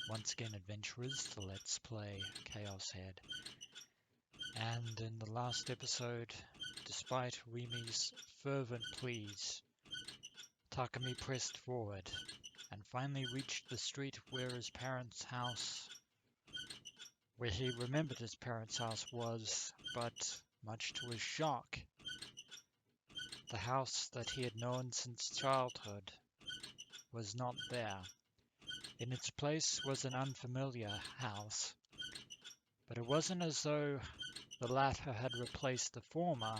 Once again, adventurers, let's play ChäoS Head. And in the last episode, despite Rimi's fervent pleas, Takumi pressed forward and finally reached the street where he remembered his parents' house was, but much to his shock, the house that he had known since childhood was not there. In its place was an unfamiliar house, but it wasn't as though the latter had replaced the former.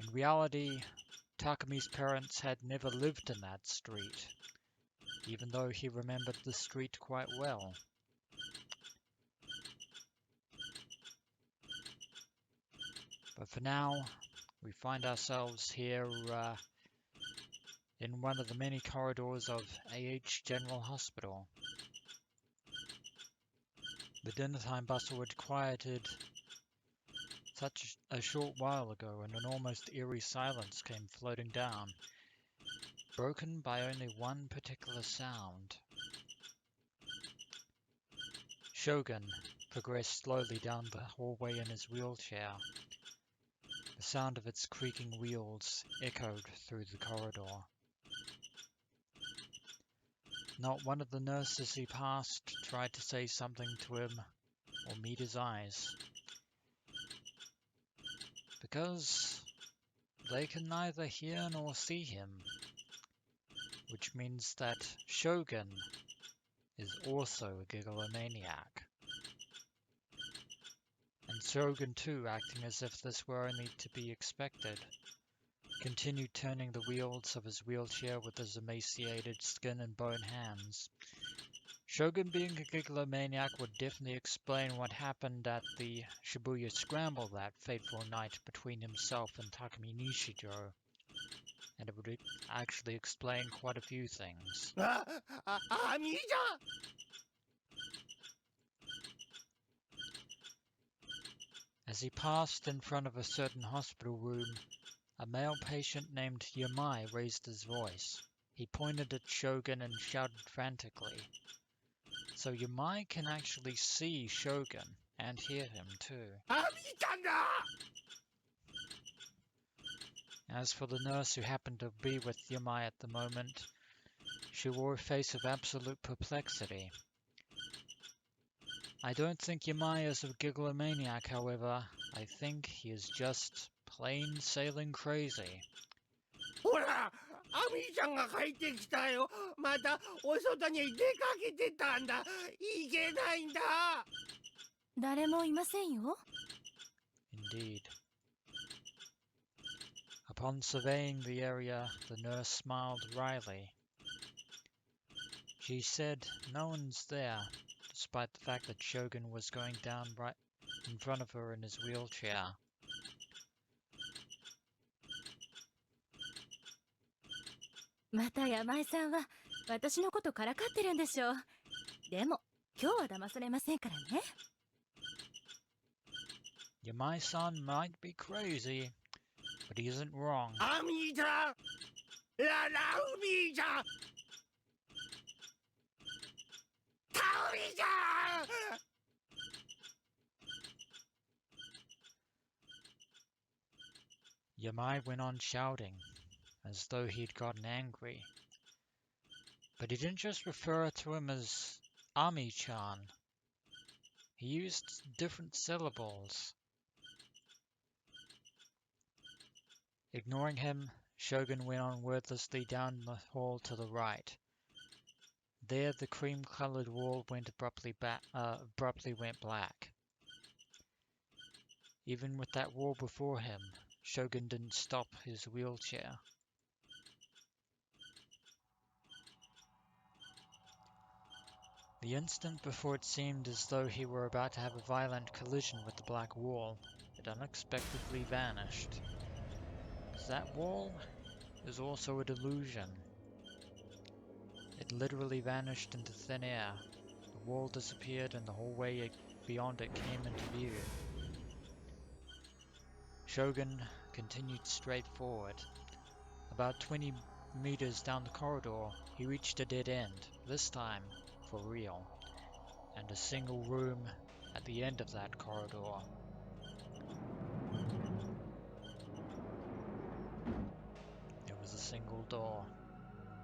In reality, Takumi's parents had never lived in that street, even though he remembered the street quite well. But for now, we find ourselves here in one of the many corridors of AH General Hospital. The dinnertime bustle had quieted such a short while ago, and an almost eerie silence came floating down, broken by only one particular sound. Shogun progressed slowly down the hallway in his wheelchair. The sound of its creaking wheels echoed through the corridor. Not one of the nurses he passed tried to say something to him or meet his eyes, because they can neither hear nor see him, which means that Shogun is also a gigalomaniac. And Shogun too, acting as if this were only to be expected, continued turning the wheels of his wheelchair with his emaciated skin and bone hands. Shogun being a gigalomaniac would definitely explain what happened at the Shibuya Scramble that fateful night between himself and Takumi Nishijo. And it would actually explain quite a few things. As he passed in front of a certain hospital room, a male patient named Yamai raised his voice. He pointed at Shogun and shouted frantically. So Yamai can actually see Shogun and hear him too. As for the nurse who happened to be with Yamai at the moment, she wore a face of absolute perplexity. I don't think Yamai is a gigalomaniac, however. I think he is just plain sailing crazy. ほら、アミちゃんが帰ってきたよ。またお外に出かけてたんだ。いけないんだ。誰もいませんよ。Indeed. Upon surveying the area, the nurse smiled wryly. She said no one's there, despite the fact that Shogun was going down right in front of her in his wheelchair. また山井さんは私のことからかってるんでしょう。でも今日は騙されませんからね。Yamai-san might be crazy, but he isn't wrong. アミちゃん、ラミちゃん、タミちゃん。Yamai went on shouting, as though he'd gotten angry. But he didn't just refer to him as Ami-chan. He used different syllables. Ignoring him, Shogun went on wordlessly down the hall to the right. There, the cream-colored wall abruptly went black. Even with that wall before him, Shogun didn't stop his wheelchair. The instant before it seemed as though he were about to have a violent collision with the black wall, it unexpectedly vanished. That wall is also a delusion. It literally vanished into thin air. The wall disappeared and the hallway beyond it came into view. Shogun continued straight forward. About 20 meters down the corridor, he reached a dead end, this time for real, and a single room at the end of that corridor. There was a single door.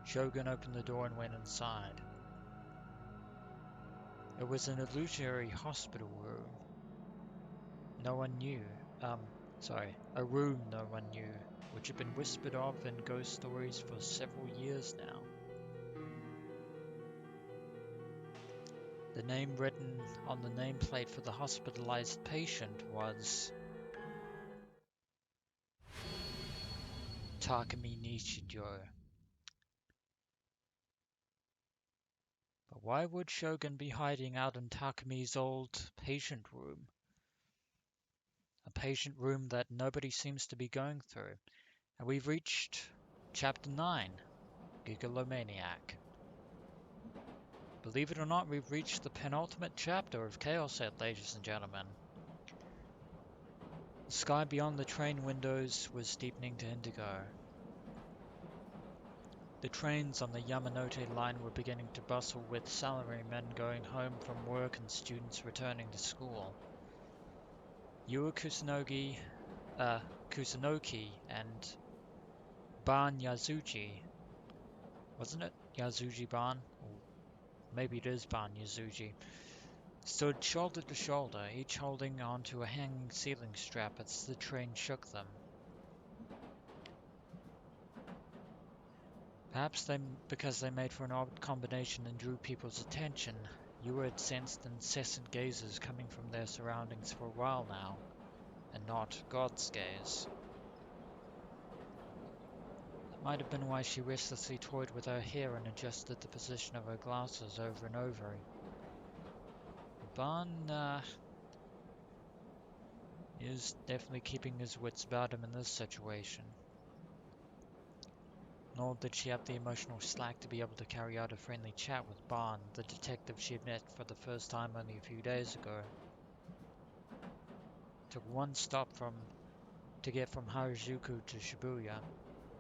Shogun opened the door and went inside. It was an illusionary hospital room. No one knew. A room no one knew, which had been whispered of in ghost stories for several years now. The name written on the nameplate for the hospitalized patient was Takumi Nishijo. But why would Shogun be hiding out in Takumi's old patient room? A patient room that nobody seems to be going through. And we've reached Chapter 9, Gigalomaniac. Believe it or not, we've reached the penultimate chapter of ChäoS, ladies and gentlemen. The sky beyond the train windows was deepening to indigo. The trains on the Yamanote line were beginning to bustle with salarymen going home from work and students returning to school. Yua Kusunoki and Ban Yazuji. Wasn't it Yazuji Ban? Or maybe it is Ban Yazuji. Stood shoulder to shoulder, each holding onto a hanging ceiling strap as the train shook them. Perhaps because they made for an odd combination and drew people's attention, Yua had sensed incessant gazes coming from their surroundings for a while now, and not God's gaze. That might have been why she restlessly toyed with her hair and adjusted the position of her glasses over and over. Ban is definitely keeping his wits about him in this situation. Nor did she have the emotional slack to be able to carry out a friendly chat with Ban, the detective she had met for the first time only a few days ago. Took one stop to get from Harajuku to Shibuya.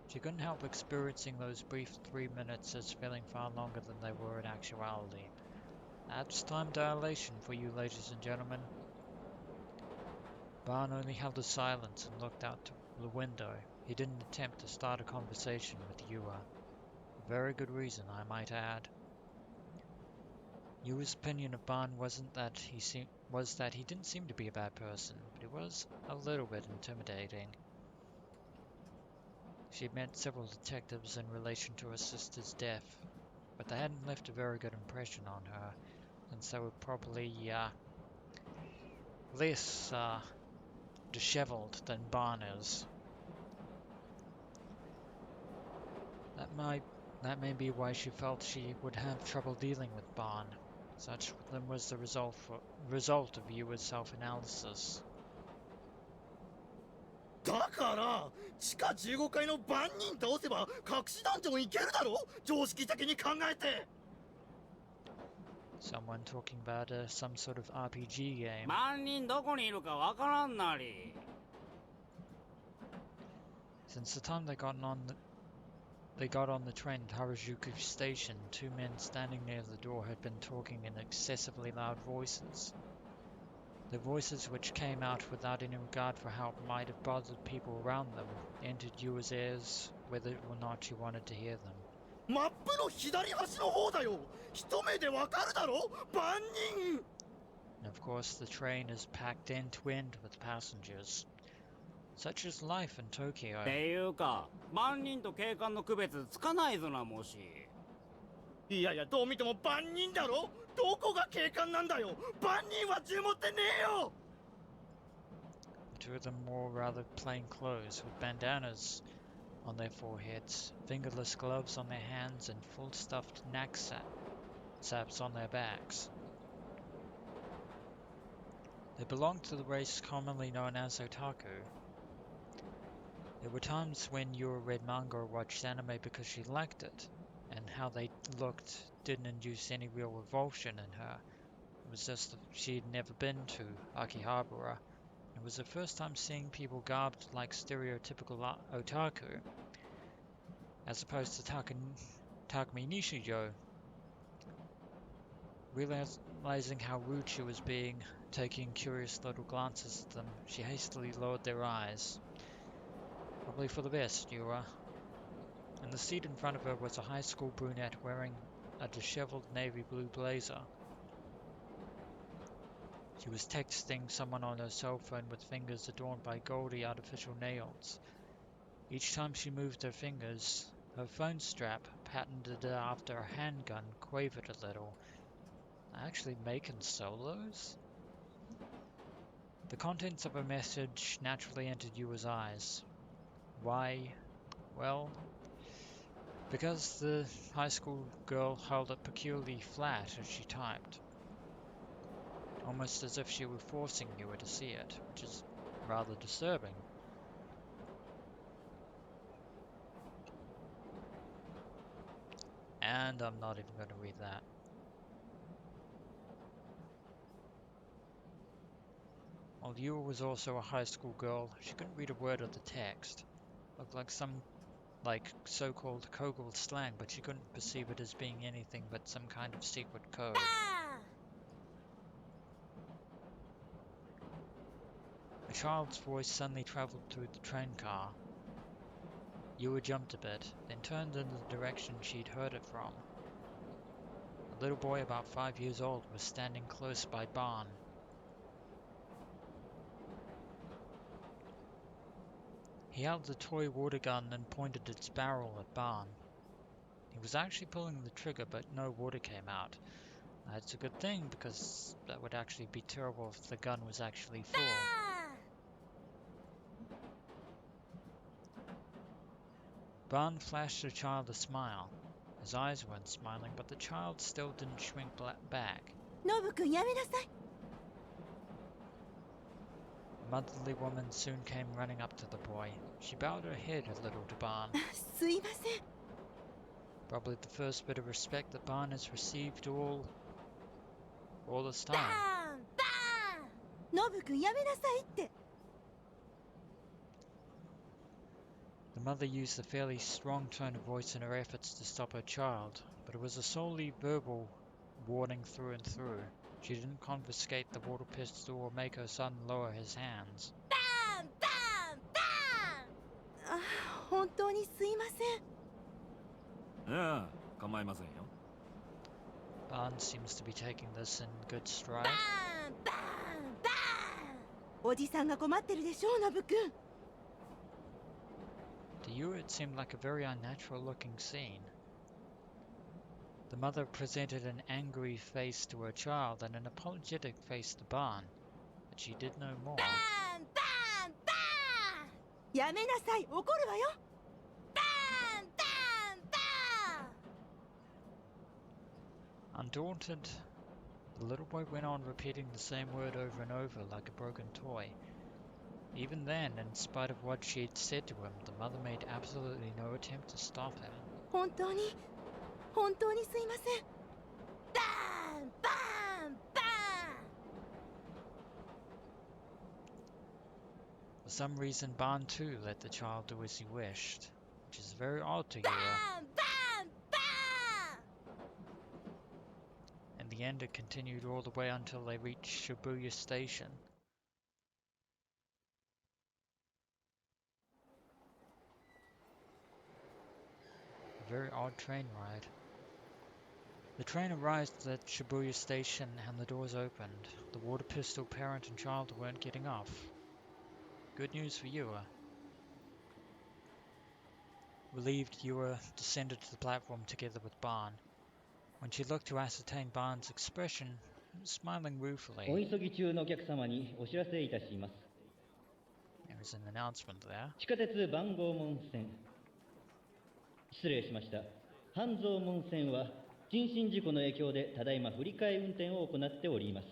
She couldn't help experiencing those brief 3 minutes as feeling far longer than they were in actuality. That's time dilation for you, ladies and gentlemen. Ban only held a silence and looked out the window. He didn't attempt to start a conversation with Yua. A very good reason, I might add. Yua's opinion of Ban was that he didn't seem to be a bad person, but he was a little bit intimidating. She had met several detectives in relation to her sister's death, but they hadn't left a very good impression on her, since they were probably less disheveled than Ban is. That may be why she felt she would have trouble dealing with Ban. Such then was the result of Yua's self-analysis. だから地下15階の番人倒せば隠しダンジョン行けるだろ常識的に考えて Someone talking about some sort of RPG game. 番人どこにいるかわからんなり Since the time they got on the train at Harajuku Station, 2 men standing near the door had been talking in excessively loud voices. The voices, which came out without any regard for how it might have bothered people around them, entered Yua's ears whether or not she wanted to hear them. マップの左端の方だよ一目でわかるだろ番人 And of course, the train is packed end to end with passengers. Such is life in Tokyo. っていうか番人と警官の区別つかないぞなもしいやいやどう見ても番人だろどこが警官なんだよ番人は銃持ってねえよ The two of them wore rather plain clothes with bandanas on their foreheads, fingerless gloves on their hands, and full stuffed knapsacks on their backs. They belonged to the race commonly known as otaku. There were times when Yura read manga or watched anime because she liked it, and how they looked didn't induce any real revulsion in her. It was just that she had never been to Akihabara. It was her first time seeing people garbed like stereotypical otaku. as opposed to Takumi Nishijo. Realizing how rude she was being, taking curious little glances at them, she hastily lowered their eyes. Probably for the best, Yura. In the seat in front of her was a high school brunette wearing a disheveled navy blue blazer. She was texting someone on her cell phone with fingers adorned by goldy artificial nails. Each time she moved her fingers, her phone strap, patented after a handgun, quavered a little. Actually making solos? The contents of her message naturally entered Yua's eyes. Why? Well, because the high school girl held it peculiarly flat as she typed, almost as if she were forcing Yua to see it, which is rather disturbing. And I'm not even going to read that. While Yua was also a high school girl, she couldn't read a word of the text. Looked like some so-called Kogel slang, but she couldn't perceive it as being anything but some kind of secret code. A child's voice suddenly traveled through the train car. Yua jumped a bit, then turned in the direction she'd heard it from. A little boy about 5 years old was standing close by Barn. He held the toy water gun and pointed its barrel at Barn. He was actually pulling the trigger, but no water came out. That's a good thing, because that would actually be terrible if the gun was actually full. Barn flashed the child a smile. His eyes weren't smiling, but the child still didn't shrink back. ノブ君やめなさい。 A motherly woman soon came running up to the boy. She bowed her head a little to Barn. すいません。 Probably the first bit of respect that Barn has received all this time. ノブ君やめなさいって。 The mother used a fairly strong tone of voice in her efforts to stop her child, but it was a solely verbal warning through and through. She didn't confiscate the water pistol or make her son lower his hands. あ、本当にすいません。ああ、構いませんよ。Barn seems to be taking this in good stride. おじさんが困ってるでしょう、ノブ君。 To you it seemed like a very unnatural looking scene. The mother presented an angry face to her child and an apologetic face to Barn, but she did no more. やめなさい、怒るわよ。 Undaunted, the little boy went on repeating the same word over and over like a broken toy. Even then, in spite of what she had said to him, the mother made absolutely no attempt to stop him. 本当にすいません。 For some reason, Barn too let the child do as he wished, which is very odd to Yura. In the end, it continued all the way until they reached Shibuya Station. A very odd train ride. The train arrived at Shibuya Station and the doors opened. The water pistol parent and child weren't getting off. Good news for Yua. Relieved, Yua descended to the platform together with Barn. When she looked to ascertain Barn's expression, he was smiling ruefully. お急ぎ中のお客様にお知らせいたします。 There was an announcement there. 地下鉄番号門線。失礼しました。半蔵門線は人身事故の影響でただいま振り替え運転を行っております。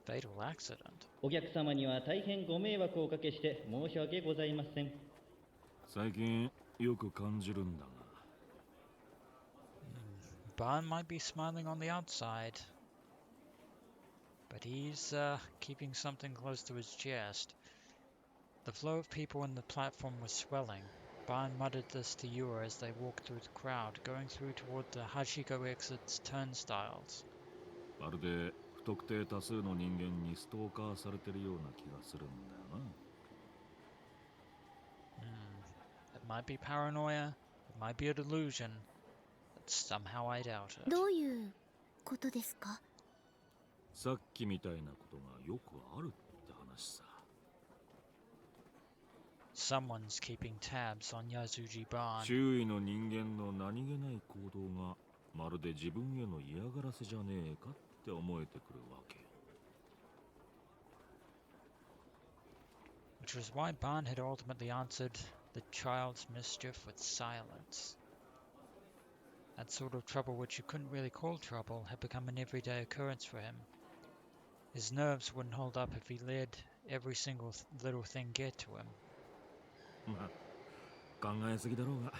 Fatal accident. お客様には大変ご迷惑をおかけして申し訳ございません。最近よく感じるんだが。Barn might be smiling on the outside, but he's keeping something close to his chest. The flow of people in the platform was swelling. Ban muttered this to Yura as they walked through the crowd, going through toward the Hachiko exit's turnstiles. まるで不特定多数の人間にストーカーされてるような気がするんだよな。It might be paranoia, it might be a delusion, but somehow I doubt it. どういうことですか？さっきみたいなことがよくあるって話さ。Someone's keeping tabs on Yazuji Ban. 周囲の人間の何気ない行動がまるで自分への嫌がらせじゃねえかって思えてくるわけ。Which was why Ban had ultimately answered the child's mischief with silence. That sort of trouble which you couldn't really call trouble had become an everyday occurrence for him. His nerves wouldn't hold up if he let every single little thing get to him. まあ考えすぎだろうが、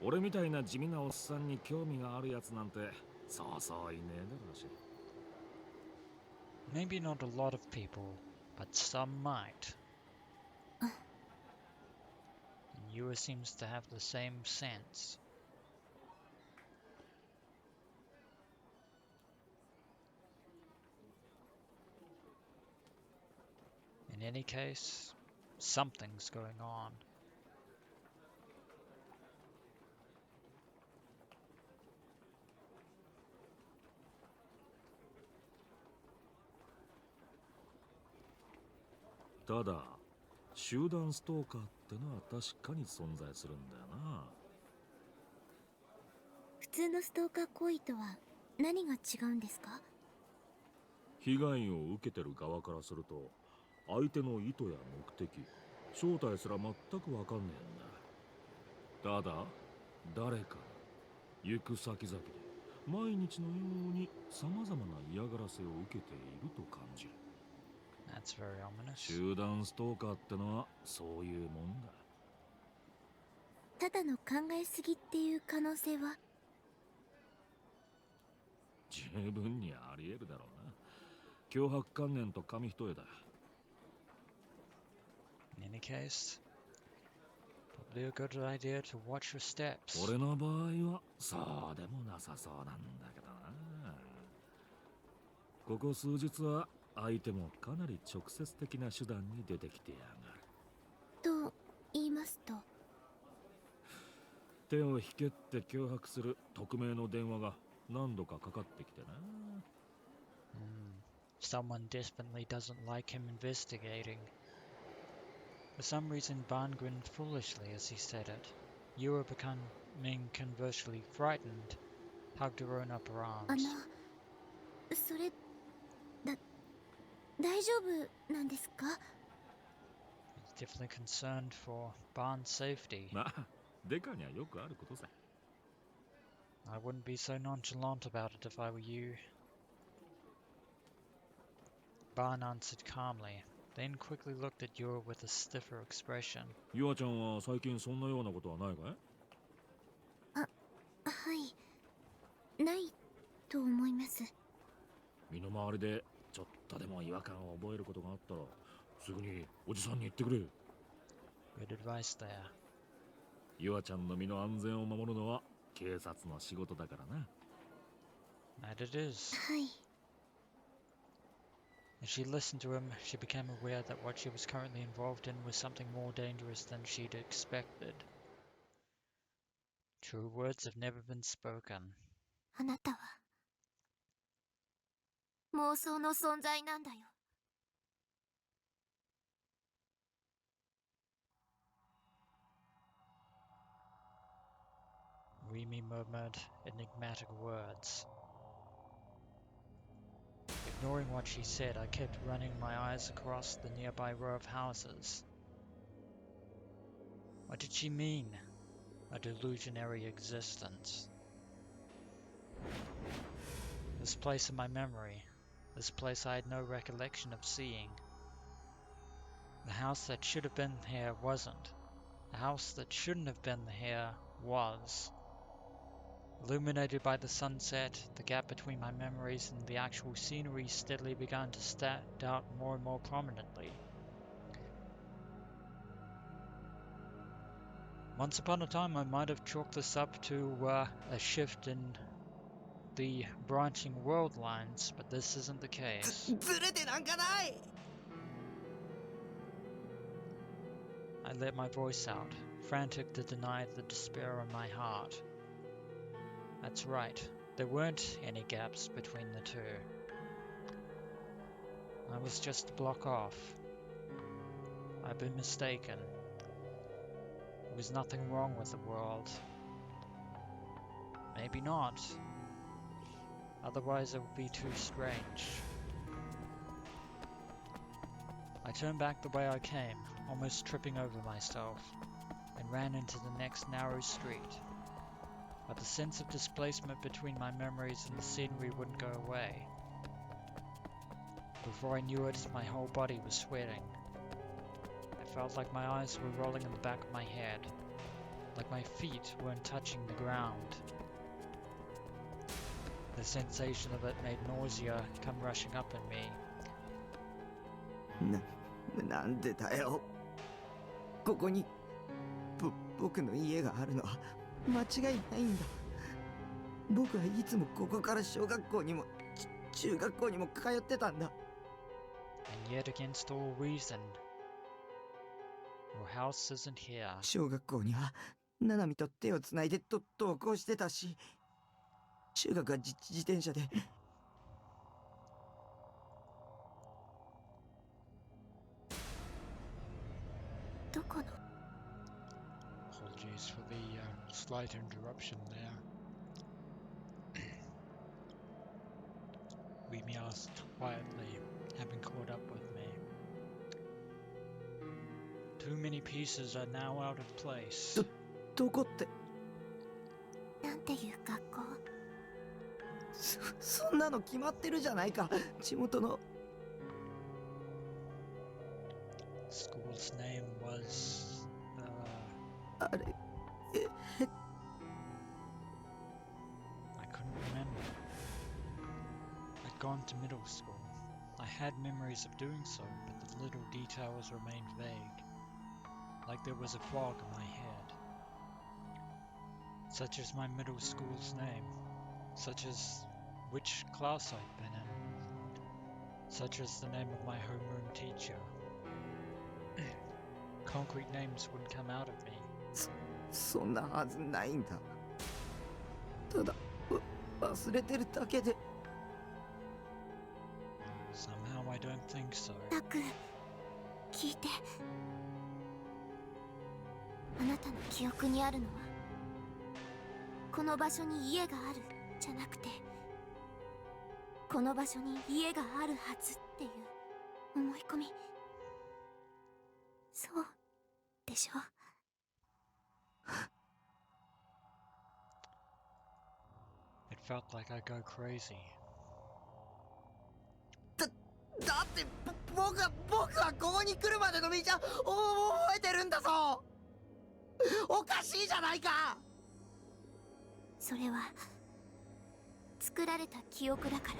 俺みたいな地味なおっさんに興味があるやつなんてそうそういねえだろうし。Maybe not a lot of people, but some might. And Yua seems to have the same sense. In any case, something's going on.ただ集団ストーカーってのは確かに存在するんだよな。普通のストーカー行為とは何が違うんですか？被害を受けてる側からすると相手の意図や目的、正体すら全くわかんねえんだ。ただ誰か行く先々で毎日のように様々な嫌がらせを受けていると感じる。That's very ominous. 集団ストーカーってのはそういうもんだ。ただの考えすぎっていう可能性は？十分にあり得るだろうな。脅迫観念と紙一重だ。In any case, probably a good idea to watch your steps. 俺の場合はそうでもなさそうなんだけどな。ここ数日は相手もかなり直接的な手段に出てきてやがる。と言いますと？手を引けって脅迫する匿名の電話が何度かかかってきてな。Someone desperately doesn't like him investigating. For some reason, Ban grinned foolishly as he said it. Yura, becoming conversely frightened, hugged her own upper arms. それ大丈夫なんですか？ He's definitely concerned for Ban's safety. まあデカにはよくあることさ。I wouldn't be so nonchalant about it if I were you. Ban answered calmly, then quickly looked at Yura with a stiffer expression. ユアちゃんは最近そんなようなことはないかい？はい、ないと思います。身の回りでちょっとでも違和感を覚えることがあったらすぐにおじさんに言ってくれ。 Good advice there. ユアちゃんの身の安全を守るのは警察の仕事だからな。 That it is. はい。 As she listened to him, she became aware that what she was currently involved in was something more dangerous than she'd expected. True words have never been spoken. あなたは妄想の存在なんだよ。Remy murmured enigmatic words. Ignoring what she said, I kept running my eyes across the nearby row of houses. What did she mean? A delusionary existence. This place in my memory, this place I had no recollection of seeing. The house that should have been here wasn't. The house that shouldn't have been here was. Illuminated by the sunset, the gap between my memories and the actual scenery steadily began to stand out more and more prominently. Once upon a time, I might have chalked this up to a shift in the branching world lines, but this isn't the case. ずれてなんかない。 I let my voice out, frantic to deny the despair in my heart. That's right, there weren't any gaps between the two. I was just a block off. I've been mistaken. There was nothing wrong with the world. Maybe not. Otherwise it would be too strange. I turned back the way I came, almost tripping over myself, and ran into the next narrow street. But the sense of displacement between my memories and the scenery wouldn't go away. Before I knew it, my whole body was sweating. I felt like my eyes were rolling in the back of my head, like my feet weren't touching the ground. The sensation of it made nausea come rushing up in me. なんでだよ。ここに僕の家があるのは間違いないんだ。僕はいつもここから小学校にも中学校にも通ってたんだ。And yet against all reason, your house isn't here. 小学校にはナナミと手をつないで登校してたし、中学は自転車で。どこの Apologies for the slight interruption there. Weemy asked quietly, having caught up with me. Too many pieces are now out of place. どこって。なんていう学校？そんなの決まってるじゃないか。地元の。School's name was... あれ、I couldn't remember. I'd gone to middle school. I had memories of doing so, but the little details remained vague, like there was a fog in my head. Such as my middle school's name, such as which class I'd been in, such as the name of my homeroom teacher. Concrete names wouldn't come out of me. そんなはずないんだ。ただ忘れてるだけで。Somehow I don't think so. タク、聞いて。あなたの記憶にあるのは、この場所に家があるじゃなくて、この場所に家があるはずっていう思い込み。そうでしょ。It felt like I'd go crazy. だって僕はここに来るまでの道は覚えてるんだぞ。おかしいじゃないか。それは作られた記憶だか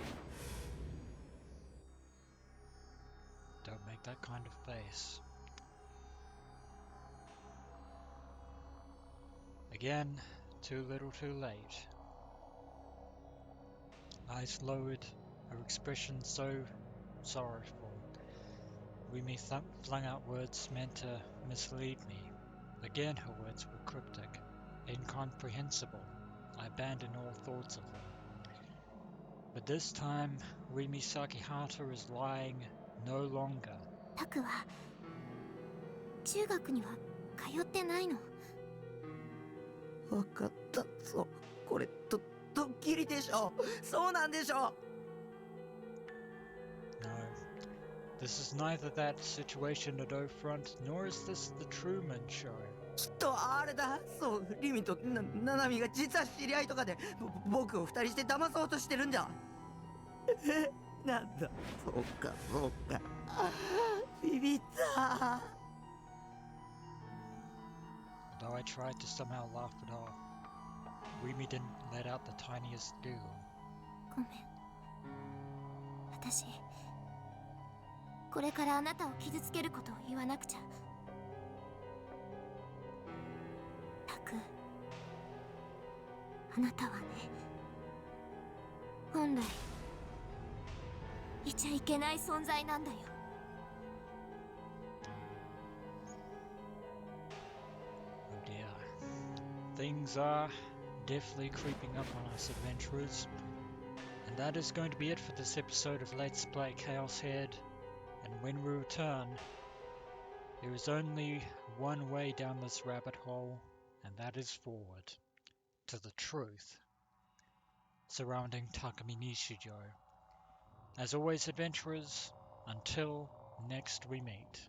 ら。Don't make that kind of face. Again, too little too late. Eyes lowered, her expression so sorrowful. Weemy flung out words meant to mislead me. Again her words were cryptic, incomprehensible. I abandoned all thoughts of them. But this time, Weemy Sakihata is lying no longer. タクは中学には通ってないの。分かったぞ。これドッキリでしょ。そうなんでしょ。 No, this is neither that situation at O Front, nor is this the Truman Show. きっとあれだ。そう、リミとナナミが実は知り合いとかで僕を二人して騙そうとしてるんだ。なんだ。そうかそうか。ビビった。Though I tried to somehow laugh it off, Weemy didn't let out the tiniest giggle. ごめん。私、これからあなたを傷つけることを言わなくちゃ。くあなたはね、本来いちゃいけない存在なんだよ。Oh dear. Things are definitely creeping up on us adventurers. And that is going to be it for this episode of Let's Play Chaos Head. And when we return, there is only one way down this rabbit hole, and that is forward, to the truth surrounding Takumi Nishijo. As always, adventurers, until next we meet.